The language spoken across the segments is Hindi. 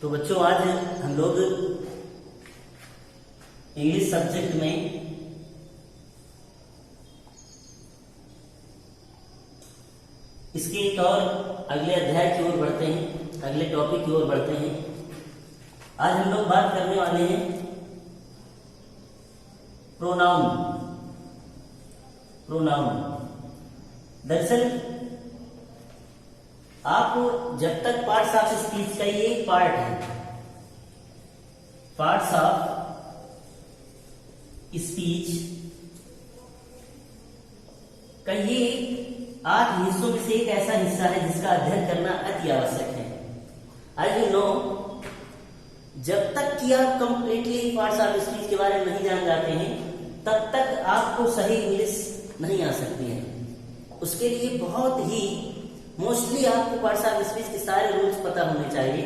तो बच्चों आज हम लोग इंग्लिश सब्जेक्ट में इसके एक और अगले अध्याय की ओर बढ़ते हैं, अगले टॉपिक की ओर बढ़ते हैं। आज हम लोग बात करने वाले हैं प्रोनाउन। दरअसल आप जब तक पार्ट्स ऑफ स्पीच का ये एक पार्ट है, पार्ट्स ऑफ स्पीच का ये 8 हिस्सों में से एक ऐसा हिस्सा है जिसका अध्ययन करना अति आवश्यक है। आज यू नो, जब तक कि आप कंप्लीटली पार्ट्स ऑफ स्पीच के बारे में नहीं जान जाते हैं तब तक आपको सही इंग्लिश नहीं आ सकती है। उसके लिए बहुत ही मोस्टली आपको पार्ट्स ऑफ स्पीच के सारे रूल्स पता होने चाहिए।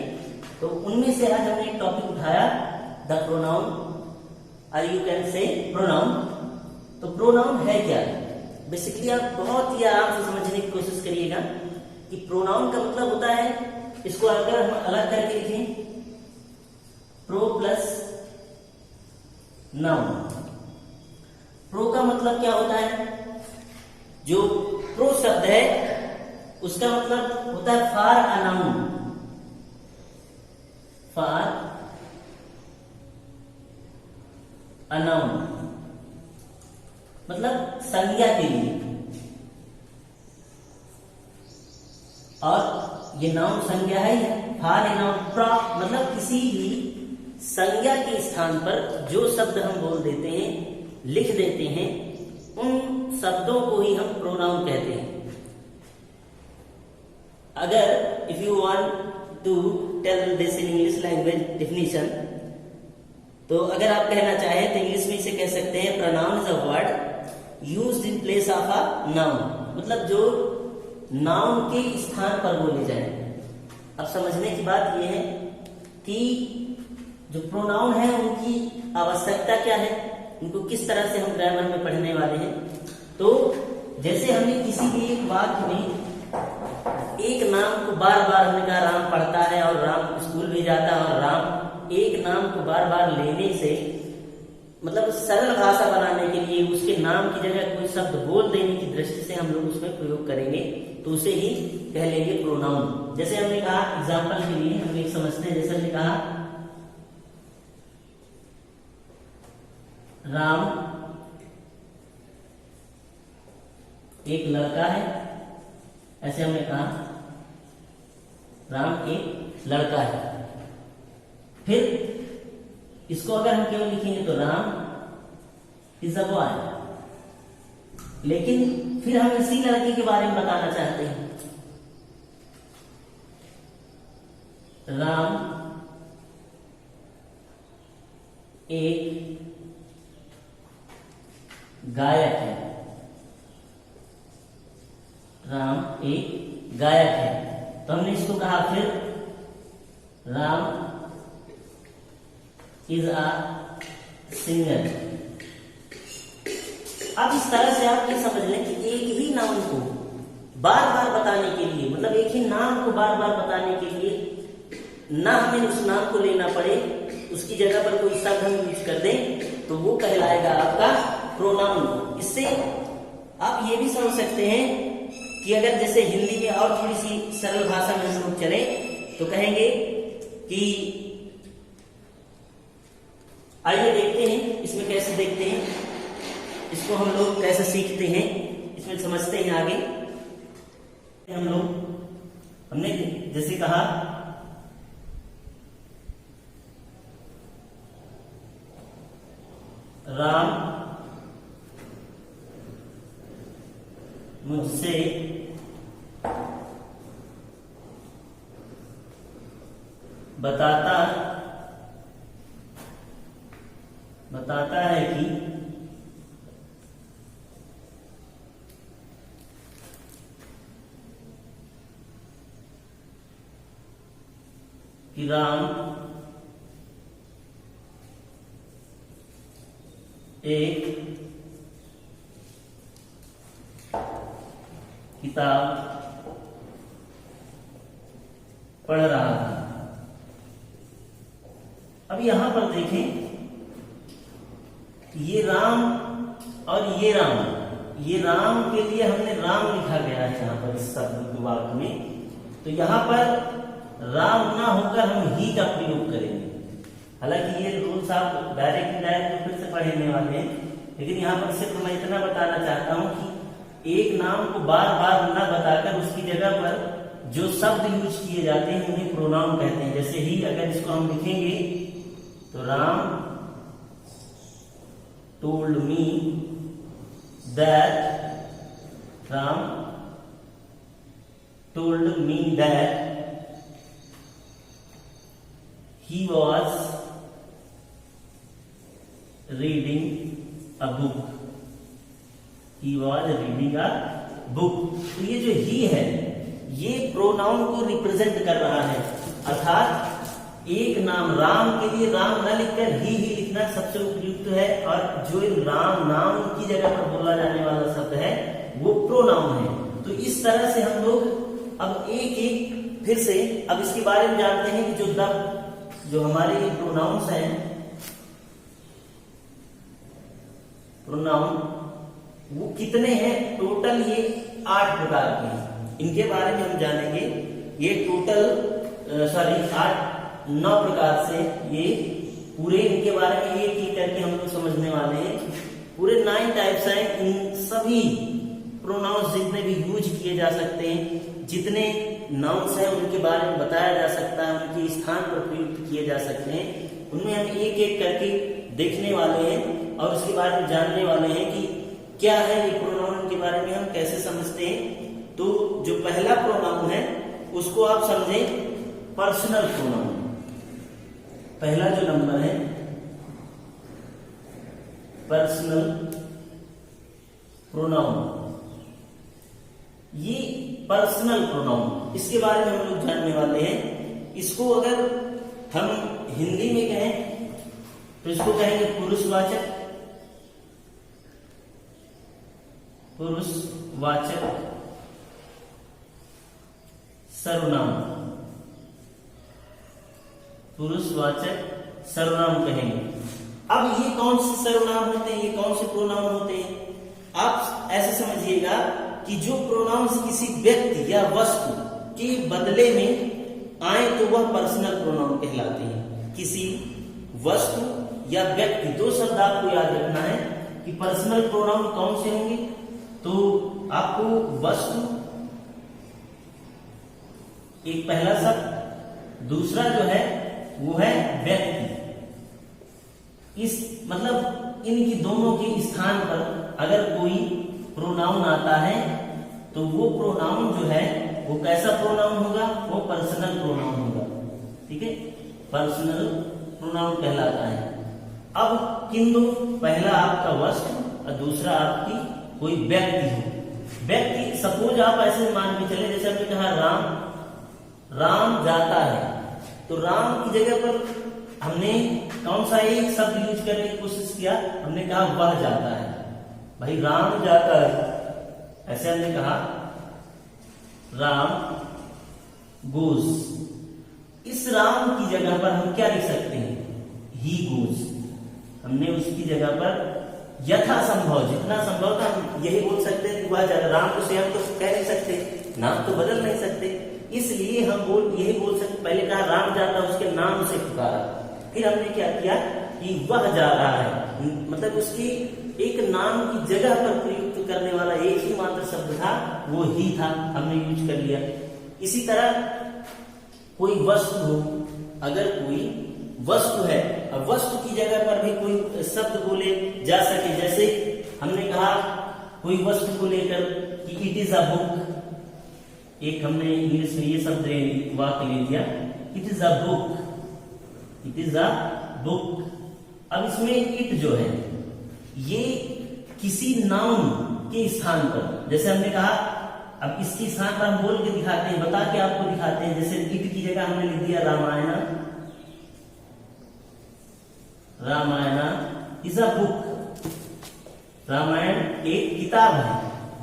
तो उनमें से आज हमने एक टॉपिक उठाया, द प्रोनाउन, और यू कैन से प्रोनाउन। तो प्रोनाउन है क्या? बेसिकली आप बहुत ही आराम से समझने की कोशिश करिएगा कि प्रोनाउन का मतलब होता है, इसको अगर हम अलग करके लिखें, प्रो प्लस नाउन। प्रो का मतलब क्या होता है? जो प्रो शब्द है उसका मतलब होता है for a noun, for a noun मतलब संज्ञा के लिए। और ये नाउन संज्ञा है, फॉर ए नाउन। प्रा मतलब किसी भी संज्ञा के स्थान पर जो शब्द हम बोल देते हैं, लिख देते हैं, उन शब्दों को ही हम प्रोनाउन कहते हैं। अगर if you want to tell this in English language definition, तो अगर आप कहना चाहें तो इंग्लिश में इसे कह सकते हैं, pronoun is a word used in place of a noun. मतलब जो नाउन के स्थान पर बोले जाए। अब समझने की बात यह है कि जो प्रोनाउन है उनकी आवश्यकता क्या है, उनको किस तरह से हम ग्रामर में पढ़ने वाले हैं। तो जैसे हमने किसी भी एक वाक्य में एक नाम को बार बार, हमने कहा राम पढ़ता है और राम स्कूल भी जाता है, और राम एक नाम को बार बार लेने से मतलब सरल भाषा बनाने के लिए उसके नाम की जगह कोई शब्द बोल देने की दृष्टि से हम लोग उसमें प्रयोग करेंगे, तो उसे ही कह लेंगे प्रोनाउन। जैसे हमने कहा, एग्जाम्पल के लिए हम एक समझते हैं, जैसे हमने कहा राम एक लड़का है, ऐसे हमने कहा राम एक लड़का है। फिर इसको अगर हम केवल लिखेंगे तो राम इज अ बॉय, लेकिन फिर हम इसी लड़के के बारे में बताना चाहते हैं, राम एक गायक है, राम एक गायक है। तो हमने इसको कहा फिर राम इज अ सिंगर। अब इस तरह से आप ये समझ लें कि एक ही नाम को बार बार बताने के लिए, मतलब एक ही नाम को बार बार बताने के लिए ना हमें उस नाम को लेना पड़े, उसकी जगह पर कोई शब्द हम यूज कर दें, तो वो कहलाएगा आपका प्रोनाउन। इससे आप ये भी समझ सकते हैं कि अगर जैसे हिंदी में और थोड़ी सी सरल भाषा में हम लोग चले तो कहेंगे कि आइए देखते हैं इसमें कैसे देखते हैं, इसको हम लोग कैसे सीखते हैं, इसमें समझते हैं आगे। हमने जैसे कहा राम मुझसे बताता है कि राम एक किताब पढ़ रहा था। अब यहां पर देखें, ये राम और ये राम के लिए हमने राम लिखा गया है यहाँ पर इस शब्द वाक्य में। तो यहाँ पर राम ना होकर हम ही का प्रयोग करेंगे। हालांकि ये रूल्स आप डायरेक्ट फिर से पढ़ने वाले हैं, लेकिन यहाँ पर सिर्फ मैं इतना बताना चाहता हूँ कि एक नाम को बार बार न बताकर उसकी जगह पर जो शब्द यूज किए जाते हैं उन्हें प्रोनाउन कहते हैं। जैसे ही अगर इसको हम लिखेंगे तो Ram told me that, Ram told me that he was reading a book, he was reading a book। तो ये जो ही है ये प्रोनाउन को रिप्रेजेंट कर रहा है, अर्थात एक नाम राम के लिए राम न लिखकर ही लिखना सबसे उपयुक्त है, और जो राम नाम की जगह पर बोला जाने वाला शब्द है वो प्रोनाउन है। तो इस तरह से हम लोग अब एक एक फिर से अब इसके बारे में जानते हैं कि जो हमारे ये प्रोनाउंस हैं, प्रोनाउन वो कितने हैं। टोटल ये 8 प्रकार के हैं, इनके बारे में हम जानेंगे। ये टोटल 9 प्रकार से ये पूरे इनके बारे में एक एक करके हम लोग समझने वाले हैं। पूरे 9 टाइप्स हैं। इन सभी प्रोनाउंस जितने भी यूज किए जा सकते हैं, जितने नाउन्स हैं उनके बारे में बताया जा सकता है, उनके स्थान पर प्रयुक्त किए जा सकते हैं, उनमें हम एक एक करके देखने वाले हैं और उसके बारे में जानने वाले हैं कि क्या है ये प्रोनाउन के बारे में हम कैसे समझते हैं। तो जो पहला प्रोनाउन है उसको आप समझें पर्सनल प्रोनाउन। पहला जो नंबर है पर्सनल प्रोनाउन, ये पर्सनल प्रोनाउन, इसके बारे में हम लोग जानने वाले हैं। इसको अगर हम हिंदी में कहें तो इसको कहेंगे पुरुषवाचक, पुरुषवाचक सर्वनाम, पुरुषवाचक सर्वनाम कहेंगे। अब ये कौन से सर्वनाम होते हैं, ये कौन से प्रोनाउन होते हैं, आप ऐसे समझिएगा कि जो प्रोनाउंस किसी व्यक्ति या वस्तु के बदले में आए तो वह पर्सनल प्रोनाउन कहलाते हैं। किसी वस्तु या व्यक्ति, 2 शब्द आपको याद रखना है कि पर्सनल प्रोनाउन कौन से होंगे। तो आपको वस्तु एक पहला शब्द, दूसरा जो है वो है व्यक्ति। इस मतलब इनकी दोनों के स्थान पर अगर कोई प्रोनाउन आता है तो वो प्रोनाउन जो है वो कैसा प्रोनाउन होगा, वो पर्सनल प्रोनाउन होगा। ठीक है, पर्सनल प्रोनाउन कहलाता है। अब किंतु पहला आपका वस्तु और दूसरा आपकी कोई व्यक्ति हो। व्यक्ति सपोज आप ऐसे मान के चले, जैसे हमने कहा राम जाता है, तो राम की जगह पर हमने कौन सा एक शब्द यूज करने की कोशिश किया, हमने कहा वह जाता है। भाई राम जाता है, ऐसे हमने कहा राम गोज। इस राम की जगह पर हम क्या लिख सकते हैं, ही गोज। हमने उसकी जगह पर यथासंभव, जितना संभव था हम यही बोल सकते हैं कि वह जाता। राम को से हम तो कह नहीं सकते, नाम तो बदल नहीं सकते, इसलिए हम यही बोल सकते। पहले कहा राम जाता, उसके नाम से पुकारा, फिर हमने क्या किया कि वह जा रहा है, मतलब उसकी एक नाम की जगह पर प्रयुक्त करने वाला एक ही मात्र शब्द था, वो ही था, हमने यूज कर लिया। इसी तरह कोई वस्तु हो, अगर कोई वस्तु है, अब वस्तु की जगह पर भी कोई शब्द बोले जा सके, जैसे हमने कहा कोई वस्तु को लेकर कि इट इज अ बुक। एक हमने इंग्लिश में ये शब्द वाक्य ले दिया, it is a book, it is a book. अब इसमें इट जो है ये किसी नाउन के स्थान पर, जैसे हमने कहा, अब इसके स्थान पर हम बोल के दिखाते हैं, बता के आपको दिखाते हैं। जैसे इट की जगह हमने लिख दिया Ramayana, Ramayana is a book, Ramayana एक किताब है।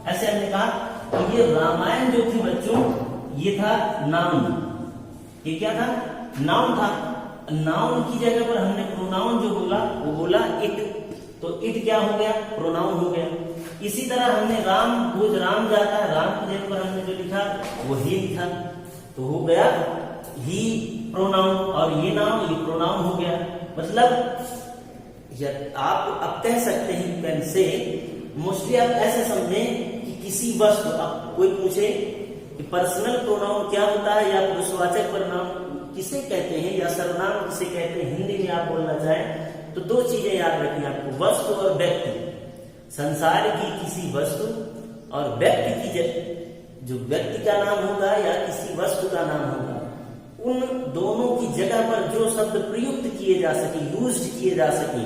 ऐसे हमने कहा तो ये रामायण जो थी बच्चों, ये था नाउन, ये क्या था, नाउन था। नाउन की जगह पर हमने प्रोनाउन जो बोला वो बोला इट, तो इट क्या हो गया, प्रोनाउन हो गया। इसी तरह हमने राम गोज राम जाता है, राम की जगह पर हमने जो लिखा वो ही लिखा, तो हो गया ही प्रोनाउन, और ये नाउन ये प्रोनाउन हो गया। मतलब आप अब कह सकते हैं पेन से, मोस्टली आप ऐसे समझें कि किसी वस्तु, अब कोई पूछे कि पर्सनल प्रोनाउन क्या होता है या पुरुषवाचक प्रोनाउन किसे कहते हैं या सर्वनाम किसे कहते हैं, हिंदी में आप बोलना चाहें तो दो चीजें याद रखनी आपको, वस्तु और व्यक्ति। संसार की किसी वस्तु और व्यक्ति की जो व्यक्ति का नाम होगा या किसी वस्तु का नाम होगा, उन दोनों की जगह पर जो शब्द प्रयुक्त किए जा सके, यूज्ड किए जा सके,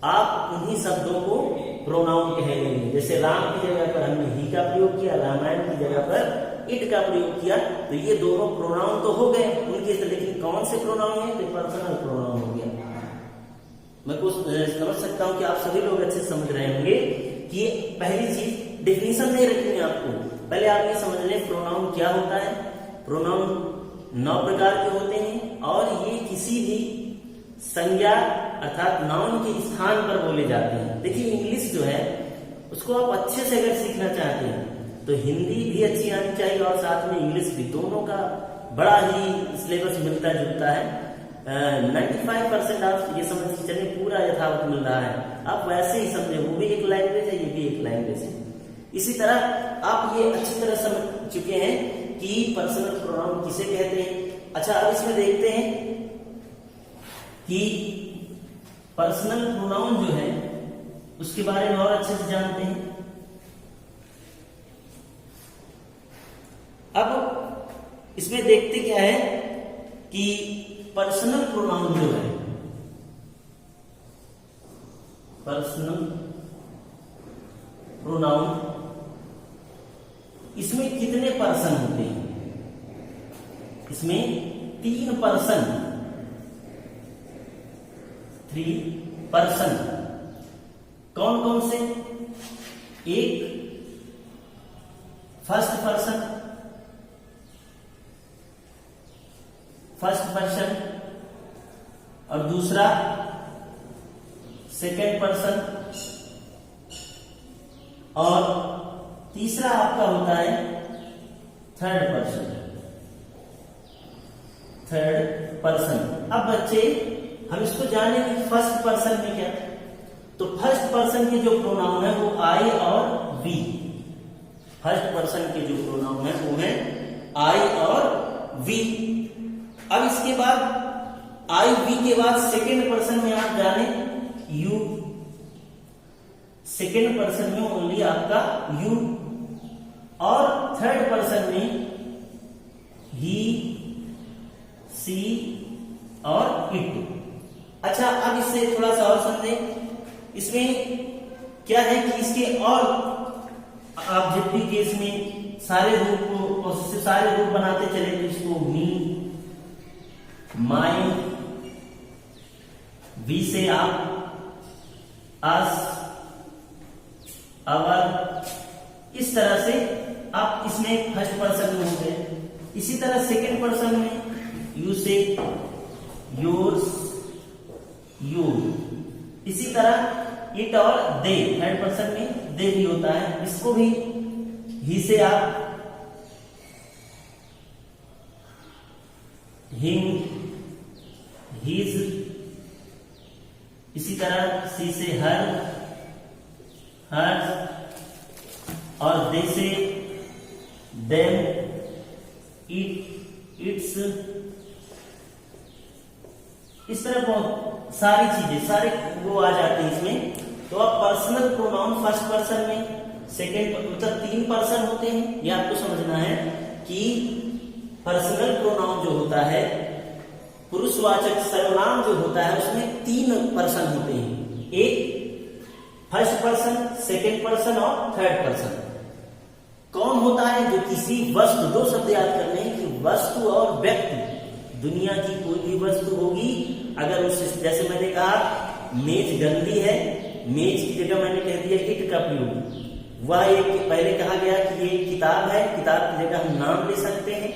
आप उन्हीं शब्दों को प्रोनाउन कहेंगे। जैसे राम की जगह पर हमने ही का प्रयोग किया, रामायण की जगह पर इट का प्रयोग किया, तो ये दोनों प्रोनाउन तो हो गए उनके, लेकिन कौन से प्रोनाउन है, तो पर्सनल प्रोनाउन हो गया। मैं कुछ समझ सकता हूं कि आप सभी लोग अच्छे समझ रहे होंगे कि पहली चीज डेफिनेशन नहीं रखनी है आपको, पहले आप ये समझ लें प्रोनाउन क्या होता है। प्रोनाउन 9 प्रकार के होते हैं और ये किसी भी संज्ञा अर्थात नाउन के स्थान पर बोले जाते हैं। देखिए इंग्लिश जो है उसको आप अच्छे से अगर सीखना चाहते हैं तो हिंदी भी अच्छी आनी चाहिए और साथ में इंग्लिश भी, दोनों का बड़ा ही सिलेबस मिलता जुलता है। 95% आप ये समझ के चलिए पूरा यथावत मिल रहा है, आप वैसे ही समझे, वो भी एक लैंग्वेज है ये भी एक लैंग्वेज है। इसी तरह आप ये अच्छी तरह समझ चुके हैं कि पर्सनल प्रोनाउन किसे कहते हैं। अच्छा अब इसमें देखते हैं कि पर्सनल प्रोनाउन जो है उसके बारे में और अच्छे से जानते हैं। अब इसमें देखते क्या है कि पर्सनल प्रोनाउन जो है, पर्सनल प्रोनाउन इसमें कितने पर्सन होते हैं, इसमें 3 पर्सन, 3 पर्सन। कौन कौन से, एक फर्स्ट पर्सन, फर्स्ट पर्सन, और दूसरा सेकेंड पर्सन, और तीसरा आपका होता है थर्ड पर्सन, थर्ड पर्सन। अब बच्चे हम इसको जानेंगे फर्स्ट पर्सन में क्या, तो फर्स्ट पर्सन के जो प्रोनाउन है वो आई और वी, फर्स्ट पर्सन के जो प्रोनाउन है वो है आई और वी। अब इसके बाद आई वी के बाद सेकेंड पर्सन में आप जाने यू, सेकेंड पर्सन में ओनली आपका यू, और थर्ड पर्सन में ही, सी और इट। अच्छा अब इससे थोड़ा सा और समझें, इसमें क्या है कि इसके और ऑब्जेक्टिव केस में सारे रूप को सारे रूप बनाते चले, तो इसको मी, माई, वी से आप, अस, अवर, इस तरह से आप इसमें फर्स्ट पर्सन में हो गए। इसी तरह सेकेंड पर्सन में यू से योर्स, यू। इसी तरह इट और दे, थर्ड पर्सन में दे भी होता है, इसको भी ही से आप हिम, हीज। इसी तरह सी से हर, हर, और दे से देम, इट, इट्स। इस तरह बहुत सारी चीजें सारे वो आ जाते हैं इसमें। तो अब पर्सनल प्रोनाउन फर्स्ट पर्सन में, सेकेंड मतलब 3 पर्सन होते हैं, ये आपको समझना है कि पर्सनल प्रोनाउन जो होता है, पुरुषवाचक सर्वनाम जो होता है, उसमें 3 पर्सन होते हैं, एक फर्स्ट पर्सन, सेकेंड पर्सन और थर्ड पर्सन। कौन होता है, जो किसी वस्तु, 2 शब्द याद करने हैं कि वस्तु और व्यक्ति, दुनिया की कोई भी वस्तु होगी, अगर उस, जैसे मैंने कहा मेज गंदी है, मेज की जगह मैंने कह दिया इट का प्रयोग, वह एक पहले कहा गया कि ये किताब है, किताब की जगह हम नाम ले सकते हैं,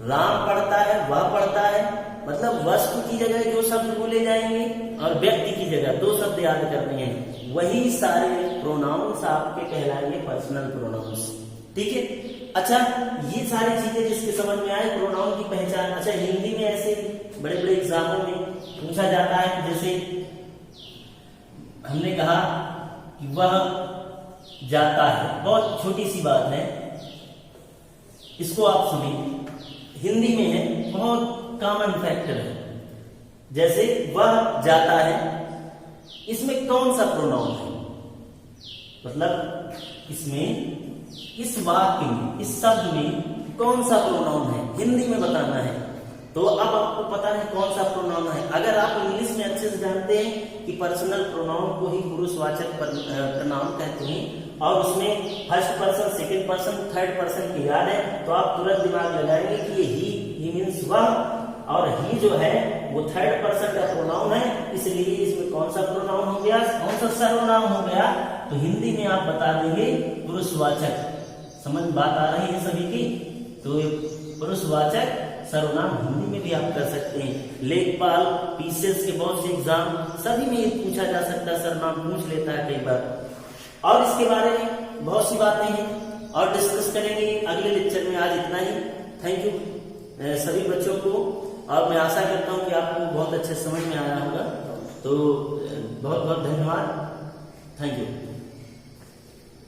राम पढ़ता है, वह पढ़ता है, मतलब मतलब वस्तु की जगह जो शब्द बोले जाएंगे और व्यक्ति की जगह दो शब्द याद करने हैं, वही सारे प्रोनाउंस आपके कहलाएंगे पर्सनल प्रोनाउंस। ठीक है। अच्छा, ये सारी चीजें जिसके समझ में आए प्रोनाउन की पहचान। अच्छा, हिंदी में ऐसे बड़े बड़े एग्जामों में पूछा जाता है, जैसे हमने कहा कि वह जाता है, बहुत छोटी सी बात है, इसको आप सुनिए, हिंदी में है, बहुत कॉमन फैक्टर है। जैसे वह जाता है, इसमें कौन सा प्रोनाउन है, मतलब इसमें इस वाक्य में इस शब्द में कौन सा प्रोनाउन है, हिंदी में बताना है। तो अब आपको पता है कौन सा प्रोनाउन है। अगर आप इंग्लिश में अच्छे से जानते हैं कि पर्सनल प्रोनाउन को ही पुरुषवाचक प्रोनाउन कहते हैं और उसमें first person, second person, third person की याद है, तो आप तुरंत दिमाग लगाएंगे कि ये ही मीन्स वह, और ही जो है वो थर्ड पर्सन का प्रोनाउन है, इसलिए इसमें कौन सा प्रोनाउन हो गया, कौन सा सर्वनाम हो गया। तो हिंदी में आप बता देंगे पुरुषवाचक। समझ बात आ रही है सभी की? तो पुरुषवाचक सर्वनाम हिंदी में भी आप कर सकते हैं। लेखपाल, पीसीएस के बहुत से एग्जाम सभी में ये पूछा जा सकता है, सर्वनाम पूछ लेता है कई बार। और इसके बारे में बहुत सी बातें हैं और डिस्कस करेंगे अगले लेक्चर में। आज इतना ही। थैंक यू सभी बच्चों को, और मैं आशा करता हूँ कि आपको बहुत अच्छे समझ में आया होगा। तो बहुत बहुत धन्यवाद। Thank you.